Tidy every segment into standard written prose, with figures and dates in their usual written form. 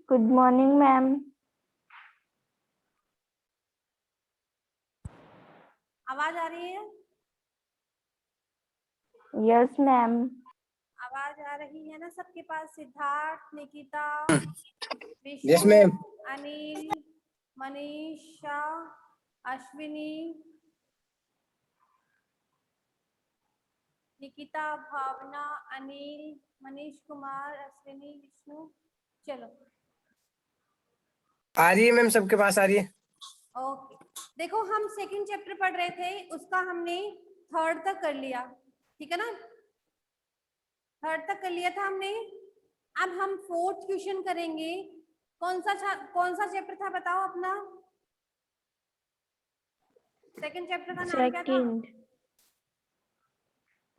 Good morning ma'am. आवाज आ रही है? Yes ma'am. आवाज आ रही है ना सबके पास? Siddharth, Nikita, yes Vishnu, ma'am. अनिल, मनीषा, अश्विनी, निकिता, भावना, अनिल, मनीष कुमार, अश्विनी, विष्णु। चलो आ रही है मैम, सबके पास आ रही है। ओके, देखो हम सेकंड चैप्टर पढ़ रहे थे, उसका हमने थर्ड तक कर लिया, ठीक है ना? थर्ड तक कर लिया था हमने। अब हम फोर्थ क्वेश्चन करेंगे। कौन सा चैप्टर था बताओ अपना? सेकंड चैप्टर का नाम क्या था?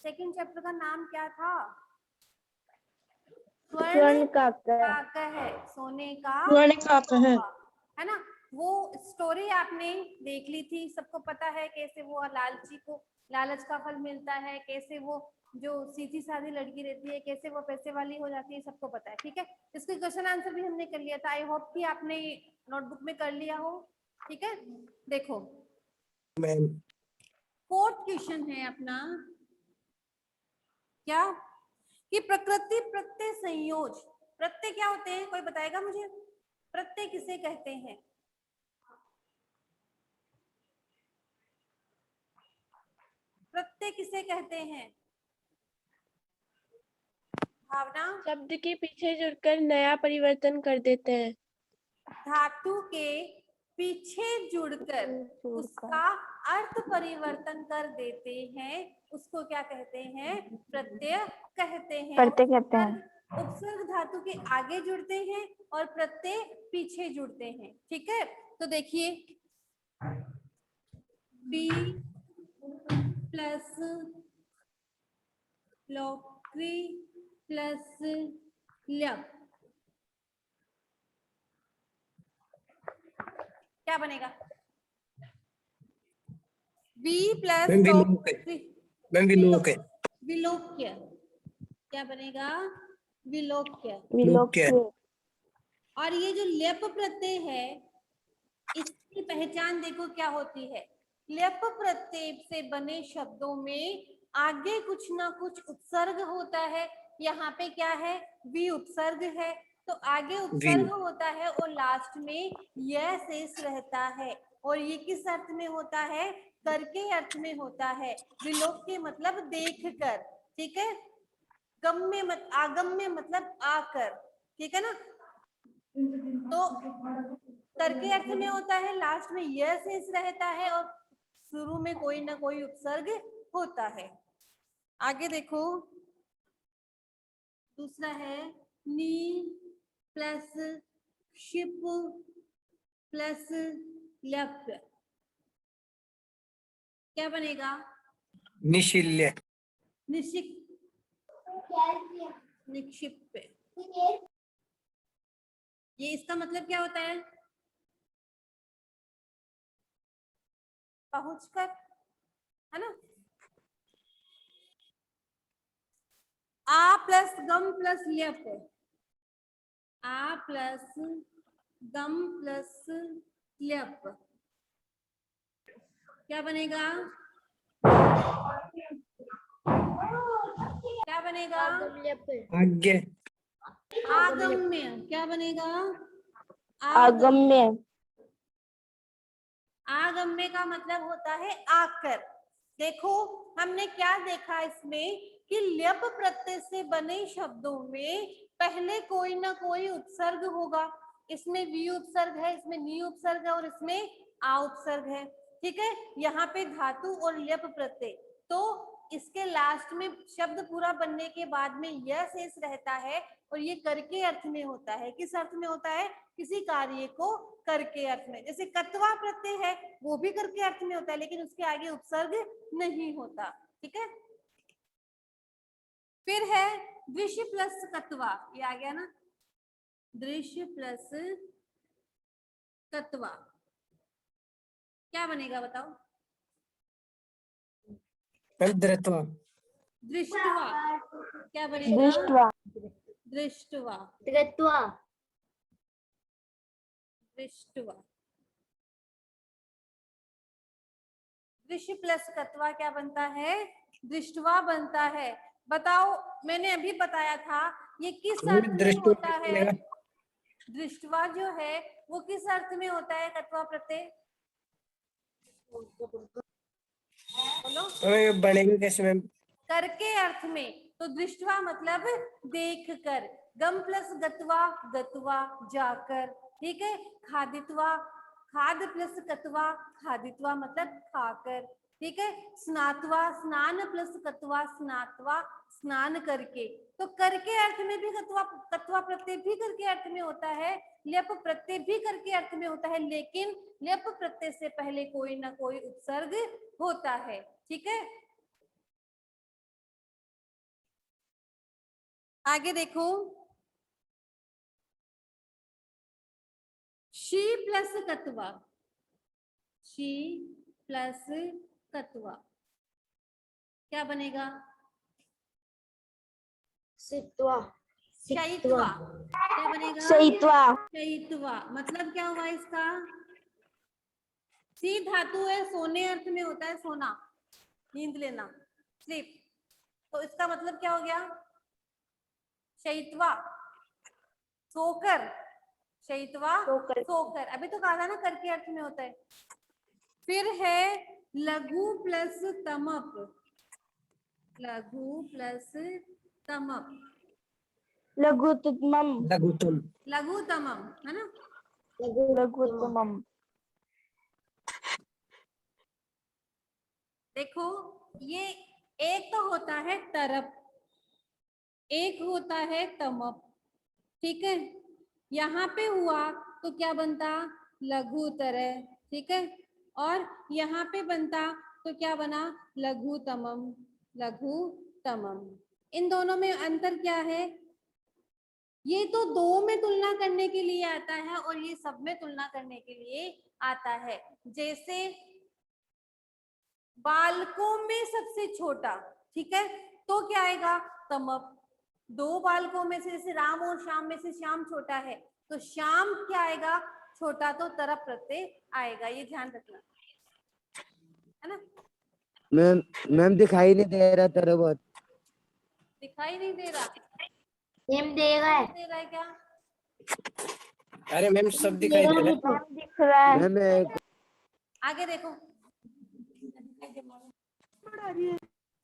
सेकंड चैप्टर का नाम क्या था? स्वर्ण का कह, सोने का तोहफा, है ना? वो स्टोरी आपने देख ली थी, सबको पता है कैसे वो लालची को लालच का फल मिलता है, कैसे वो जो सीधी सादी लड़की रहती है कैसे वो पैसे वाली हो जाती है, सबको पता है, ठीक है? इसके क्वेश्चन आंसर भी हमने कर लिया था। आई होप कि आपने नोटबुक में कर लिया हो, ठीक है? देखो मैम फोर्थ क्वेश्चन है अपना, क्या कि प्रकृति प्रत्यय संयोज। प्रत्यय क्या होते हैं, कोई बताएगा मुझे? प्रत्यय किसे कहते हैं? प्रत्यय किसे कहते हैं? भावना? शब्द के पीछे जुड़कर नया परिवर्तन कर देते हैं। धातु के पीछे जुड़कर उसका अर्थ परिवर्तन कर देते हैं, उसको क्या कहते हैं? प्रत्यय कहते हैं। प्रत्यय कहते हैं। उपसर्ग धातु के आगे जुड़ते हैं और प्रत्यय पीछे जुड़ते हैं, ठीक है? तो देखिए बी प्लस लौकी प्लस ल्यप क्या बनेगा? बी प्लस विलोक्य क्या बनेगा? विलोक्य। और ये जो ल्यप प्रत्यय है इसकी पहचान देखो क्या होती है? ल्यप प्रत्यय से बने शब्दों में आगे कुछ ना कुछ उपसर्ग होता है। यहाँ पे क्या है? वी उपसर्ग है, तो आगे उपसर्ग होता है और लास्ट में यह शेष रहता है। और ये किस अर्थ में होता है? कर के अर्थ में होता है। विलोक्य मतलब देख कर, ठीक है? गम्य मत आगम्य मतलब आकर, ठीक है ना? तो करके अर्थ में होता है, लास्ट में यह शेष रहता है और शुरू में कोई ना कोई उपसर्ग होता है। आगे देखो दूसरा है नी प्लस शिप प्लस लप क्या बनेगा? निशिल्य। निक्षिप। ये इसका मतलब क्या होता है? पहुंचकर, है ना? आ प्लस गम प्लस ल्यप, आ प्लस गम प्लस ल्यप क्या बनेगा? क्या बनेगा? आज्ञा। आगम्य क्या बनेगा? आगम्य। आगम्य का मतलब होता है आकर। देखो हमने क्या देखा इसमें कि ल्यप प्रत्यय से बने शब्दों में पहले कोई ना कोई उपसर्ग होगा। इसमें वी उपसर्ग है, इसमें नी उपसर्ग है और इसमें आ उपसर्ग है, ठीक है? यहाँ पे धातु और ल्यप प्रत्यय, तो इसके लास्ट में शब्द पूरा बनने के बाद में यह शेष रहता है और ये करके अर्थ में होता है। किस अर्थ में होता है? किसी कार्य को करके अर्थ में। जैसे कत्वा प्रत्यय है वो भी करके अर्थ में होता है लेकिन उसके आगे उपसर्ग नहीं होता, ठीक है? फिर है दृश्य प्लस कत्वा, ये आ गया ना? दृश्य प्लस कत्वा क्या बनेगा बताओ? दृष्टवा। दृष्टवा क्या बनेगा? दृष्टवा। दृष्टवा। दृष्टवा। दृश्य प्लस कत्वा क्या बनता है? दृष्टवा बनता है। बताओ, मैंने अभी बताया था ये किस अर्थ में दृष्टि होता है? बनेगा। दृष्टवा जो है वो किस अर्थ में होता है? कत्वा प्रत्यय बोलो। तो ये बनेगा कैसे मैम? करके अर्थ में। तो दृष्टवा मतलब देख कर। गम प्लस गत्वा, गत्वा जाकर, ठीक है। खादित्वा, खाद प्लस कत्वा, खादित्वा मतलब खाकर, ठीक है। स्नात्वा, स्नान प्लस कत्वा, स्नात्वा स्नान करके। तो करके अर्थ में भी कत्वा, कत्वा प्रत्यय भी करके अर्थ में होता है, लेप प्रत्यय भी करके अर्थ में होता है, लेकिन लेप प्रत्यय से पहले कोई ना कोई उपसर्ग होता है, ठीक है। आगे देखो, शी प्लस कत्वा, शी प्लस कत्वा क्या बनेगा? सित्वा। शयित्वा। क्या बनेगा? शयित्वा। शयित्वा मतलब क्या हुआ इसका? सी धातु है, सोने अर्थ में होता है, सोना, नींद लेना, स्लीप। तो इसका मतलब क्या हो गया? शयित्वा, सोकर। शयित्वा सोकर। सोकर। अभी तो कहा था ना करके अर्थ में होता है। फिर है लघु प्लस तमप, लघु प्लस तमप, लघुत्तमम। लघुतम। लघुतमम है ना। लघुत्तमम। देखो, ये एक तो होता है तरप, एक होता है तमप, ठीक है। यहाँ पे हुआ तो क्या बनता? लघुतर, ठीक है। और यहाँ पे बनता तो क्या बना? लघुतमम, लघुतमम। इन दोनों में अंतर क्या है? ये तो दो में तुलना करने के लिए आता है और ये सब में तुलना करने के लिए आता है। जैसे बालकों में सबसे छोटा, ठीक है, तो क्या आएगा? तमप। दो बालकों में से, जैसे राम और श्याम में से श्याम छोटा है, तो श्याम क्या आएगा? छोटा, तो तरफ प्रत्यय आएगा, ये ध्यान रखना, है ना। मैम दिखाई नहीं दे रहा तेरा बहुत। दिखाई नहीं दे रहा? नेम देगा है। दे रहा है क्या? अरे मैम सब दिखाई दे रहा है। मैम दिख रहा है। मैम आगे देखो,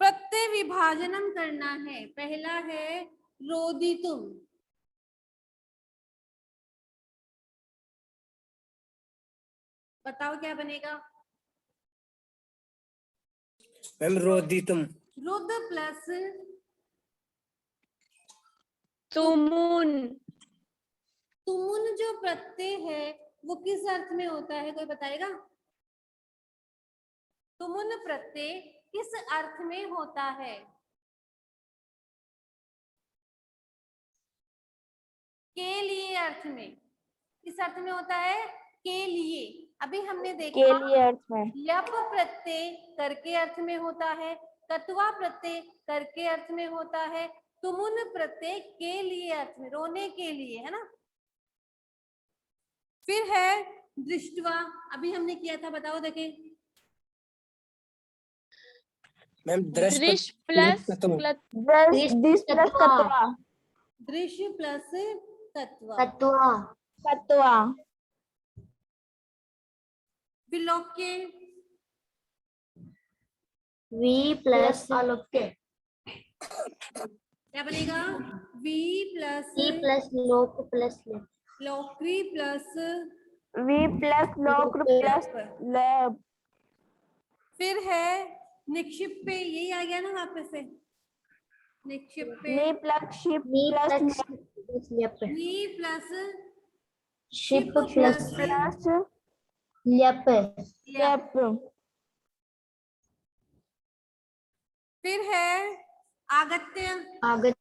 प्रत्यय विभाजनम करना है। पहला है रोदितुम, बताओ क्या बनेगा? मैम रोदितम। रुद प्लस तुमुन, तुमुन जो प्रत्यय है वो किस अर्थ में होता है? कोई बताएगा? तुमुन प्रत्यय किस अर्थ में होता है? के लिए अर्थ में। किस अर्थ में होता है? के लिए। अभी हमने के देखा लिए अर्थ में। ल्यप प्रत्यय करके अर्थ में होता है, कत्वा प्रत्यय करके अर्थ में होता है, तुमुन प्रत्यय के लिए अर्थ में, रोने के लिए, है ना। फिर है दृष्टवा, अभी हमने किया था, बताओ देखें। मैम दृश प्लस दिस प्लस कत्वा। दृश्य प्लस तत्व। कत्वा। कत्वा। विलोक्य, वी प्लस आलोक्य। क्या बनेगा? वी प्लस वी प्लस लोक प्लस लेप। लोक्री प्लस वी प्लस लोक प्लस लेप। फिर है निक्षिप्त, यही आ गया ना वापस से, निक्षिप्त। नी प्लस शिप प्लस लेप। नी प्लस शिप प्लस प्लस लेप। लेप। फिर है आगत्य, आगत।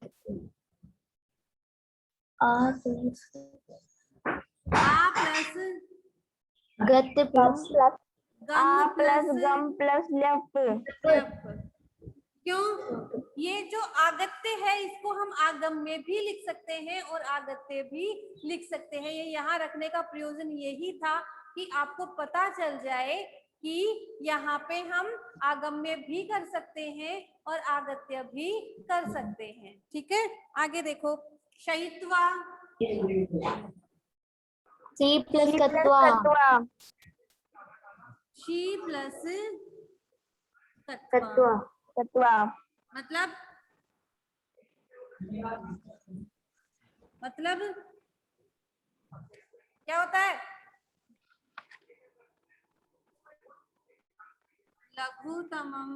आ प्लस गत प्लस गम प्लस प्लस गम प्लस लेप। लेप। क्यों? ये जो आगत्य है इसको हम आगम्य भी लिख सकते हैं और आगत्य भी लिख सकते हैं। ये यहाँ रखने का प्रयोजन यही था कि आपको पता चल जाए कि यहाँ पे हम आगम्य भी कर सकते हैं और आगत्य भी कर सकते हैं। ठीक है, आगे देखो। शयित्वा, सी प्लस कत्वा शी प्लस कत्वा तत्वा, मतलब क्या होता है? लघुतमम,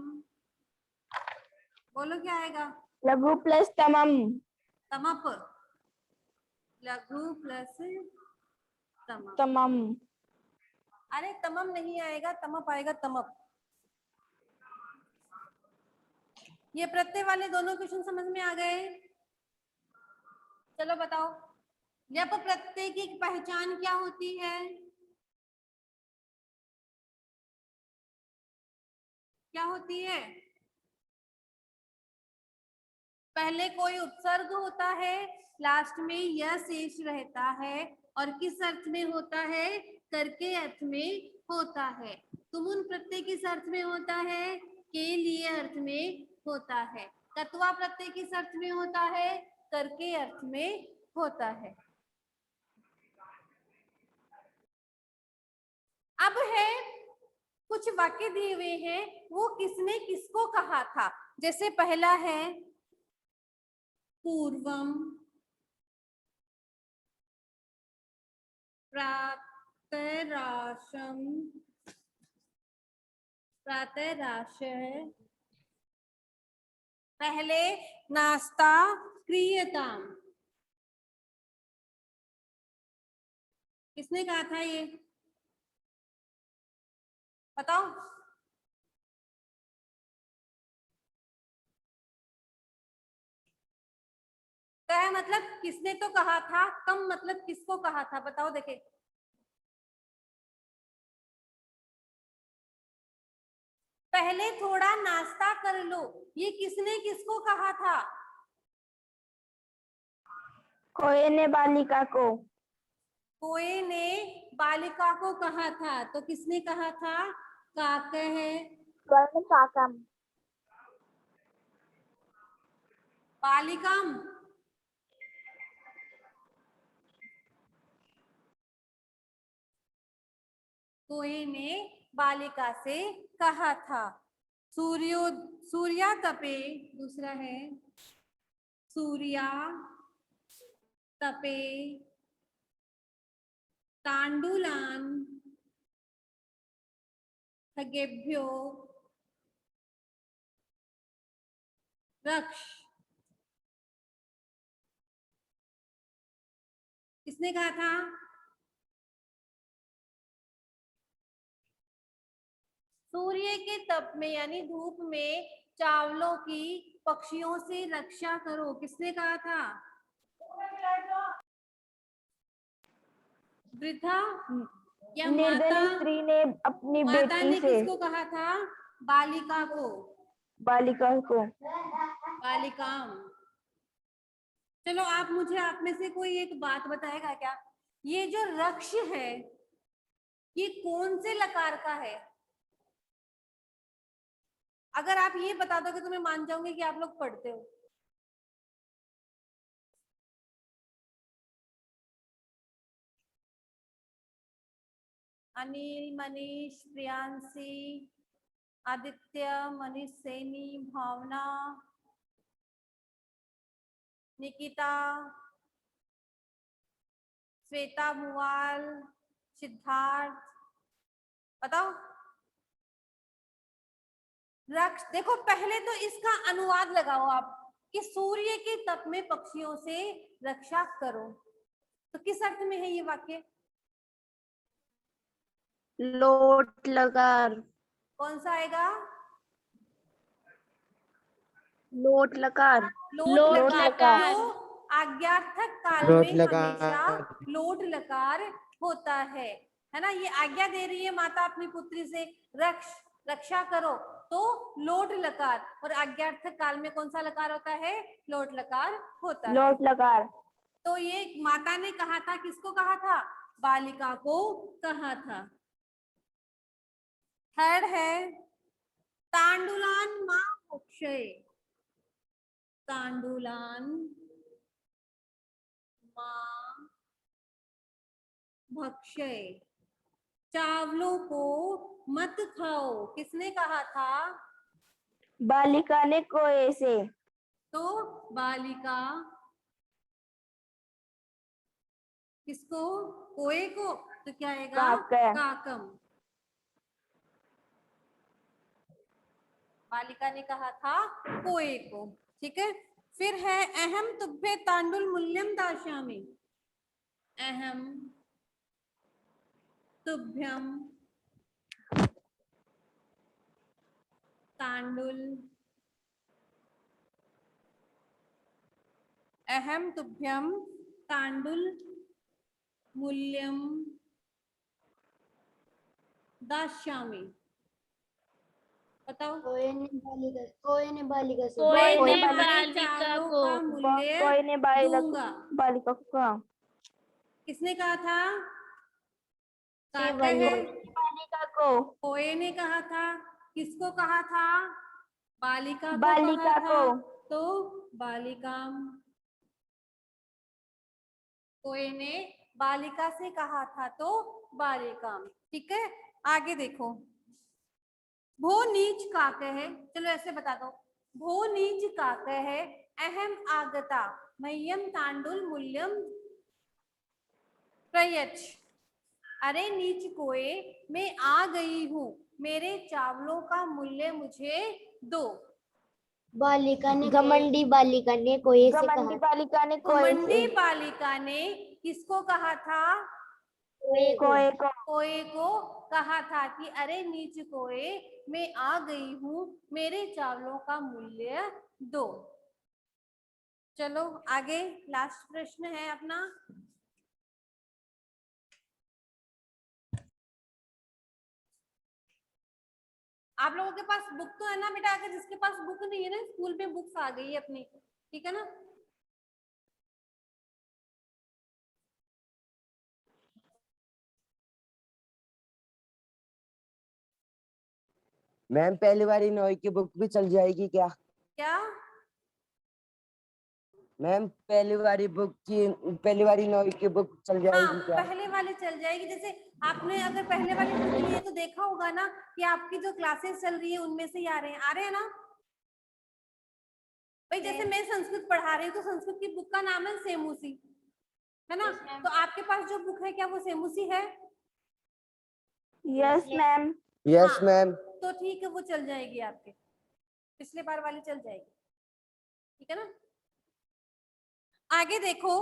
बोलो क्या आएगा? लघु प्लस तमम तमप, लघु प्लस तमप। तमम अरे तमम नहीं आएगा, तमप आएगा, तमप। ये प्रत्यय वाले दोनों क्वेश्चन समझ में आ गए? चलो बताओ, ल्यप प्रत्यय की पहचान क्या होती है? क्या होती है? पहले कोई उपसर्ग होता है, लास्ट में यह शेष रहता है, और किस अर्थ में होता है? कर के अर्थ में होता है। तुमुन प्रत्यय किस अर्थ में होता है? के लिए अर्थ में होता है। कत्वा प्रत्यय किस अर्थ में होता है? कर के अर्थ में होता है। अब है कुछ वाक्य दिए हुए हैं, वो किसने किसको कहा था। जैसे पहला है पूर्वम प्रातराशम, प्रातराशः, पहले नाश्ता क्रियताम। किसने कहा था ये? बताओ। कह मतलब किसने तो कहा था, कम मतलब किसको कहा था, बताओ देखे। पहले थोड़ा नाश्ता कर लो, ये किसने किसको कहा था? कोई ने बालिका को, कोई ने बालिका को कहा था, तो किसने कहा था? काकः, काकम बालिकाम। कोई ने बालिका से कहा था। सूर्या तपे, दूसरा है सूर्या तपे तांडुलान खगेभ्यो रक्ष। किसने कहा था? सूर्य के तप में यानी धूप में चावलों की पक्षियों से रक्षा करो, किसने कहा था? वृद्धा या माता? निर्धनी स्त्री ने अपनी माता ने बेटी से, किसको कहा था? बालिका को, बालिका को। बालिकाम। चलो आप मुझे, आप में से कोई एक बात बताएगा क्या? ये जो रक्ष है ये कौन से लकार का है? अगर आप ये बता दोगे तो मैं मान जाऊंगी कि आप लोग पढ़ते हो। अनिल, मनीष, प्रियांशी, आदित्य, मनीष सैनी, भावना, निकिता, श्वेता मुवाल, सिद्धार्थ, बताओ। रक्ष, देखो पहले तो इसका अनुवाद लगाओ आप कि सूर्य के तप में पक्षियों से रक्षा करो, तो किस अर्थ में है ये वाक्य? लोट लकार, कौन सा आएगा? लोट लकार, लोट लकार। लकार। जो आज्ञार्थक काल लोट में लकार। हमेशा लोट लकार होता है ना। ये आज्ञा दे रही है माता अपनी पुत्री से, रक्षा करो, तो लोट लकार, और आज्ञार्थक काल में कौन सा लकार होता है? लोट लकार होता है। लोट लकार। तो ये माता ने कहा था, किसको कहा था? बालिका को कहा था। थर्ड है तांडुलान मां मोक्षय। तांडुलान मां भक्षय, चावलों को मत खाओ, किसने कहा था? बालिका ने कोए से। तो बालिका किसको? कोए को। तो क्या आएगा? काकम। काकम। बालिका ने कहा था कोए को। ठीक है, फिर है अहम तुभ्ये तांडुल मूल्यम दास्यामि। अहम तुभ्यम तांडुल, अहम तुभ्यम तांडुल मूल्यम दास्यामि। बताओ। कोए ने बालिका से कोए ने मैं तुम्हारे बालिका चावलों को का मूल्य कोई ने दूंगा। बालिका को कहा। किसने कहा था? शिव काके है। बालिका को। कोए ने कहा था। किसको कहा था? बालिका को बालिका कहा था। को। तो बालिका, कोए ने बालिका से कहा था, तो बालिका। ठीक है, आगे देखो। भो नीच काक है, चलो ऐसे बता दो। भो नीच काक है, अहम आगता मह्यम तांडुल मूल्यम प्रयच्छ। अरे नीच कोए, मैं आ गई हूँ, मेरे चावलों का मूल्य मुझे दो। बालिका ने, घमंडी बालिका ने कोए से घमंडी कहा। बालिका ने कोए से। घमंडी बालिका ने किसको कहा था? कोए को। कोए को। कोए को कहा था कि अरे नीच कोए, मैं आ गई हूँ, मेरे चावलों का मूल्य दो। चलो आगे, लास्ट प्रश्न है अपना। आप लोगों के पास बुक तो है ना बेटा? अगर जिसके पास बुक नहीं है ना, स्कूल में बुक्स आ गई है अपनी, ठीक है ना? मैम पहली बारी नॉय की बुक भी चल जाएगी क्या? क्या? मैम पहली बारी नॉय की बुक चल हाँ, जाएगी क्या? पहले वाली चल जाएगी। जैसे आपने अगर पहले वाली बुक ली है तो देखा होगा ना कि आपकी जो क्लासेस चल रही है उनमें से ही आ रहे हैं ना भाई। जैसे मैं संस्कृत पढ़ा रही हूँ तो संस्कृत की बुक का नाम है सेमुसी, है ना? तो आपके पास जो बुक है क्या वो सेमुसी है? Yes ma'am. यस हाँ, मैम। तो ठीक है, वो चल जाएगी आपके, पिछले बार वाली चल जाएगी, ठीक है ना? आगे देखो,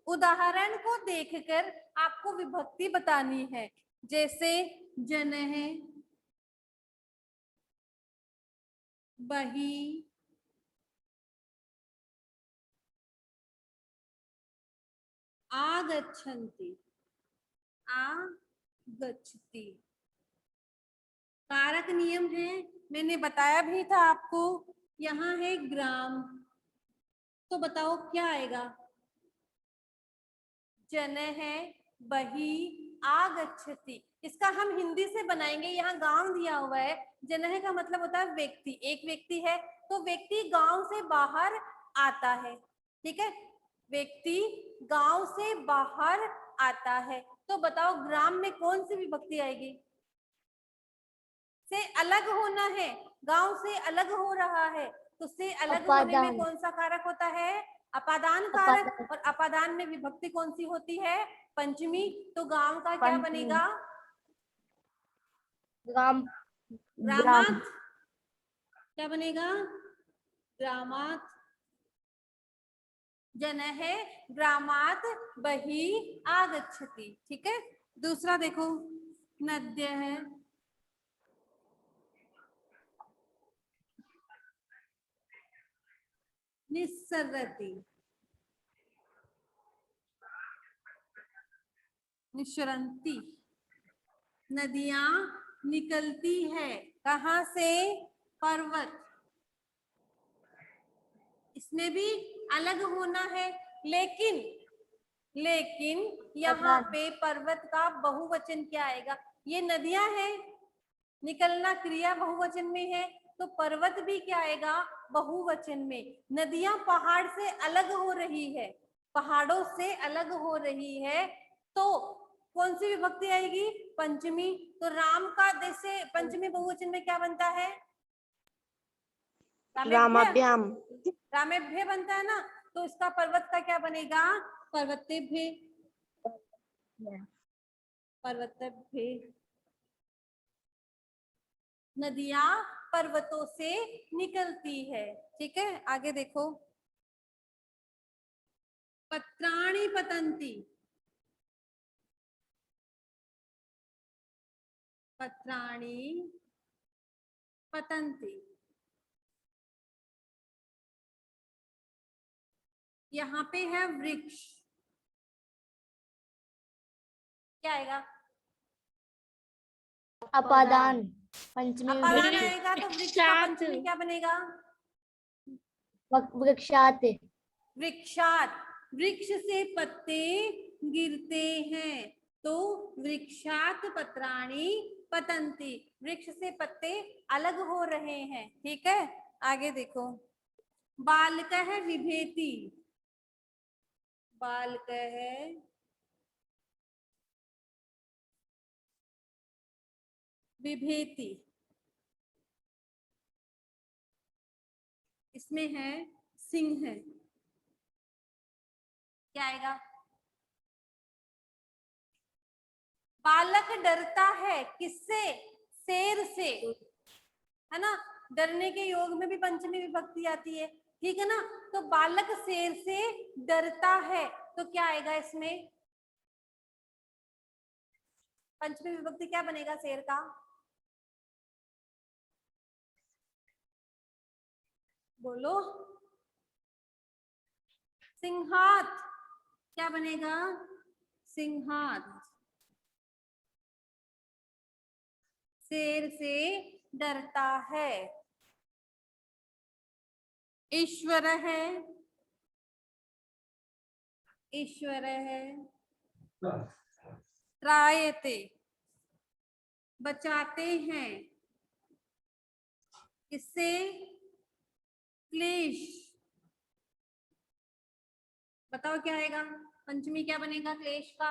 उदाहरण को देखकर आपको विभक्ति बतानी है। जैसे जनः, बहि, आगच्छन्ति, आगच्छति। कारक नियम है, मैंने बताया भी था आपको। यहाँ है ग्राम, तो बताओ क्या आएगा? जनः बहि आगच्छति। इसका हम हिंदी से बनाएंगे। यहाँ गांव दिया हुआ है, जनः का मतलब होता है व्यक्ति, एक व्यक्ति है, तो व्यक्ति गांव से बाहर आता है। ठीक है, व्यक्ति गांव से बाहर आता है। तो बताओ ग्राम में कौन सी विभक्ति आएगी? से अलग होना है, गांव से अलग हो रहा है, तो से अलग होने में कौन सा कारक होता है? अपादान कारक। और अपादान में विभक्ति कौन सी होती है? पंचमी। तो गांव का क्या बनेगा? ग्राम। ग्रामात। क्या बनेगा? ग्रामात। जनः ग्रामात बहि आगच्छति। ठीक है, दूसरा देखो, नद्यः, निस्सरति, निश्रन्ति। नदियां निकलती है, कहाँ से? पर्वत, इसमें भी अलग होना है, लेकिन यहाँ पे पर्वत का बहुवचन क्या आएगा? ये नदियां हैं, निकलना क्रिया बहुवचन में है, तो पर्वत भी क्या आएगा? बहुवचन में। नदियां पहाड़ से अलग हो रही है, पहाड़ों से अलग हो रही है, तो कौन सी विभक्ति आएगी? पंचमी। तो राम का जैसे पंचमी बहुवचन में क्या बनता है? रामाभ्याम। रामेभ्य बनता है ना, तो इसका पर्वत का क्या बनेगा? पर्वतेभ्य। पर्वतेभ्य। नदियां पर्वतों से निकलती है। ठीक है, आगे देखो। पत्राणि पतन्ति, पत्राणि पतन्ति। यहाँ पे है वृक्ष, क्या आएगा? अपादान पंचमी अपादान विभक्ति। आएगा, तो वृक्ष का पंचमी क्या बनेगा? वृक्षात। वृक्षात। वृक्ष से पत्ते गिरते हैं, तो वृक्षात पत्राणि पतन्ति। वृक्ष से पत्ते अलग हो रहे हैं। ठीक है, आगे देखो। बालकः बिभेति, बालकः बिभेति। इसमें है सिंह, है, क्या आएगा? बालक डरता है, किससे? शेर से, है ना। डरने के योग में भी पंचमी विभक्ति आती है, ठीक है ना। तो बालक शेर से डरता है, तो क्या आएगा इसमें? पंचमी विभक्ति क्या बनेगा शेर का? बोलो। सिंहात, क्या बनेगा? सिंहात। शेर से डरता है। ईश्वर है, ईश्वर है। त्रायते, बचाते हैं, किससे? क्लेश। बताओ क्या आएगा? पंचमी क्या बनेगा क्लेश का?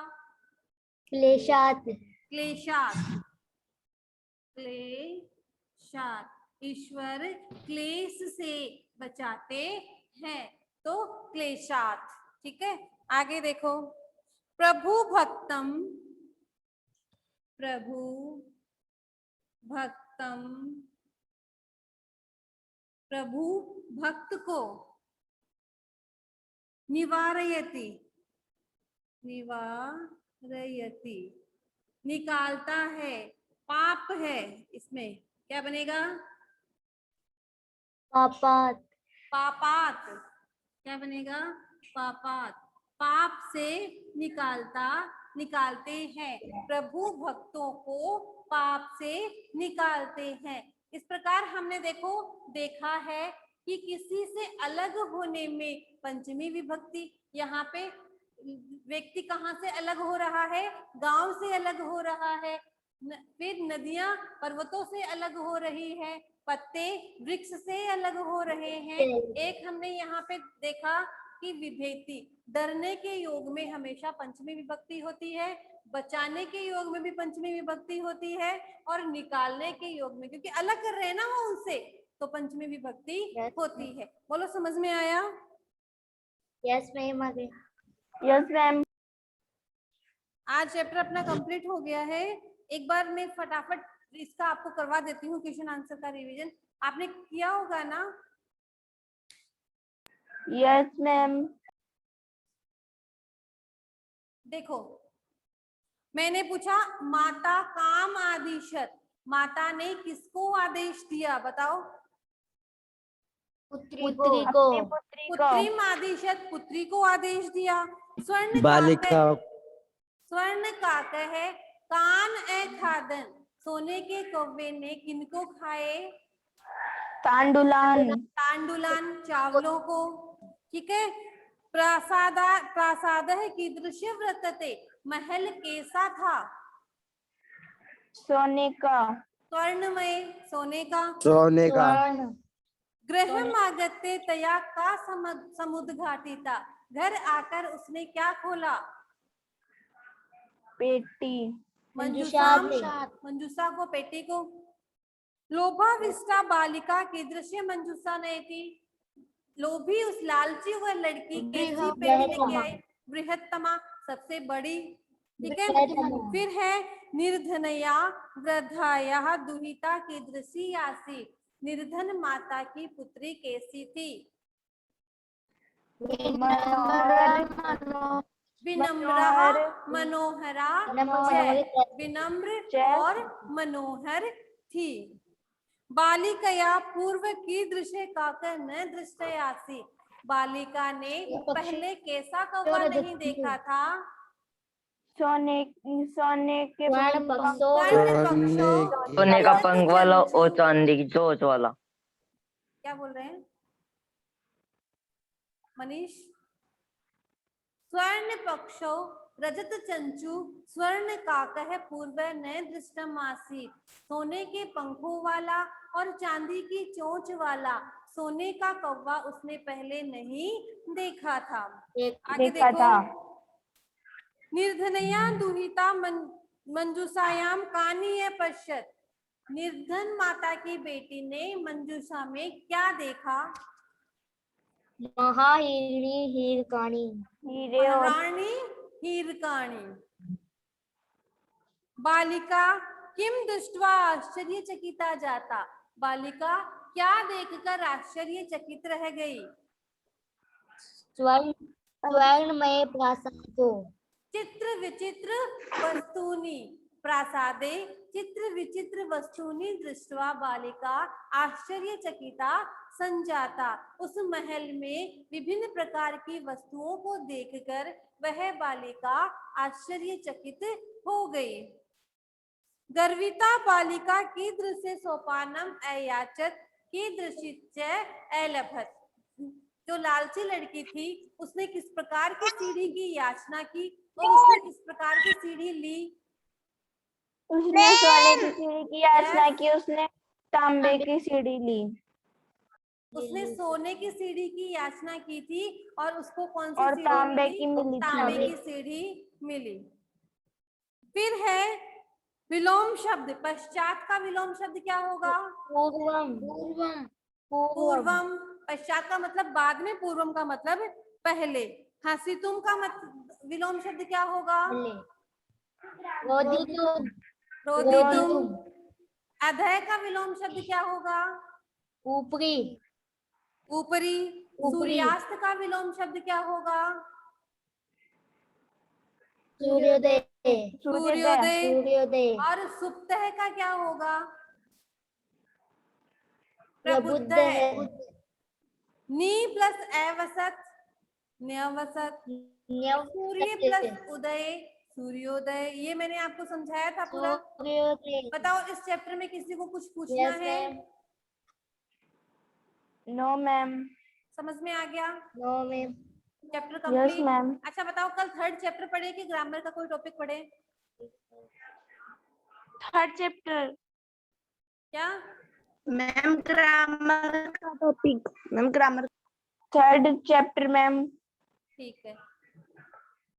क्लेशात। क्लेशात। क्लेशात। ईश्वर क्लेश से बचाते हैं, तो क्लेशात। ठीक है, आगे देखो। प्रभु भक्तम, प्रभु भक्तम। प्रभु भक्त को निवारयति, निवारयति, निकालता है। पाप है, इसमें क्या बनेगा? पापात। पापात, क्या बनेगा? पापात। पाप से निकालते हैं। प्रभु भक्तों को पाप से निकालते हैं। इस प्रकार हमने देखा है कि किसी से अलग होने में पंचमी विभक्ति। यहाँ पे व्यक्ति कहाँ से अलग हो रहा है? गांव से अलग हो रहा है। फिर नदियां पर्वतों से अलग हो रही है, पत्ते वृक्ष से अलग हो रहे हैं। एक हमने यहाँ पे देखा कि विभेति, डरने के योग में हमेशा पंचमी विभक्ति होती है, बचाने के योग में भी पंचमी विभक्ति होती है, और निकालने के योग में, क्योंकि अलग कर रहे हैं ना वो उनसे, तो पंचमी विभक्ति होती है। बोलो, समझ में आया? यस मैम, आ गया। Yes ma'am. आज चैप्टर अपना कंप्लीट हो गया है। एक बार मैं फटाफट इसका आपको करवा देती हूँ क्वेश्चन आंसर का रिवीजन। आपने किया होगा ना? Yes ma'am. देखो, मैंने पूछा माता काम आदिशत, माता ने किसको आदेश दिया? बताओ। पुत्री को। पुत्री आदिशत, पुत्री को आदेश दिया। स्वर्ण बालिका। स्वर्ण का कहे कान ए खादन, सोने के कौवे ने किनको खाए? तांडुलान, तांडुलान चावलों को, ठीक है। प्रासादः कीदृशः वर्तते, महल कैसा था, सोने का, स्वर्णमय, सोने का। सोने का, स्वर्ण गृहम् आगत्य तया का समुद्घाटिता, घर आकर उसने क्या खोला, पेटी, मंजूषा को, पेटी को। लोभाविष्टा बालिका कीदृशी मंजूषा नहीं थी, लोभी उस लालची हुआ लड़की कैसी पेटी लेके आई, बृहत्तमा, सबसे बड़ी, ठीक है। फिर है निर्धनया वृद्धाया दुहिता कीदृशी आसीत्, निर्धन माता की पुत्री कैसी थी, विनम्रा मनोहरा, विनम्र और मनोहर थी। बालिकया पूर्व कीदृशे काकर न दृष्टयासि, बालिका ने पहले कैसा कौवा नहीं देखा था, सोने के स्वर्ण पक्षों, सोने का पंख वाला और चांदी की चोंच वाला। क्या बोल रहे हैं मनीष, स्वर्ण पक्षो रजत चंचू स्वर्ण काकः पूर्व न दृष्टम आसीत्, सोने के पंखों वाला और चांदी की चोंच वाला सोने का कौवा उसने पहले नहीं देखा था। आगे देखा देखो, था। निर्धनया दुहिता मंजूषायाम कानीय पश्यत, निर्धन माता की बेटी ने मंजूषा में क्या देखा, महाहिरणी हीरकाणी, हीरे और रानी हीरकाणी। बालिका किम दृष्ट्वा आश्चर्यचकिता जाता, बालिका क्या देखकर आश्चर्यचकित रह गई, स्वर्णमय प्रासादो, चित्र विचित्र वस्तूनि, प्रासादे चित्र विचित्र वस्तूनि दृष्ट्वा बालिका आश्चर्यचकिता संजाता, उस महल में विभिन्न प्रकार की वस्तुओं को देखकर वह बालिका आश्चर्यचकित हो गई। गर्विता बालिका कीदृशे सोपानम अयाचत कीदृशिच अलभत, जो लालची लड़की थी उसने किस प्रकार की सीढ़ी की याचना की और उसने किस प्रकार की सीढ़ी ली, उसने सोने की सीढ़ी की याचना की, उसने तांबे की सीढ़ी ली, उसने सोने की सीढ़ी की याचना की थी और उसको कौन सी और सीढ़ी तांबे मिली, की मिली तांबे थी। की सीढ़ी मिली। फिर है विलोम शब्द, पश्चात का विलोम शब्द क्या होगा, पूर्वम, पूर्वम, पश्चात का मतलब बाद में, पूर्वम का मतलब पहले। हसीतुम का विलोम शब्द क्या होगा, रोदितुम, रोदितुम। अधय का विलोम शब्द क्या होगा, ऊपरी, ऊपरी। सूर्यास्त का विलोम शब्द क्या होगा, सूर्योदय, सूर्योदय। और सुप्तः का क्या होगा, प्रबुद्धः। नी प्लस अवसत, न्यवसत। सूर्य प्लस उदय, सूर्योदय। ये मैंने आपको समझाया था पूरा। बताओ इस चैप्टर में किसी को कुछ पूछना है, नो मैम, समझ में आ गया, no ma'am, chapter yes complete. Ma'am. अच्छा बताओ कल थर्ड चैप्टर पढ़े कि ग्रामर का कोई टॉपिक पढ़े, थर्ड चैप्टर, क्या मैम ग्रामर का topic, ma'am grammar, third chapter ma'am. ठीक है।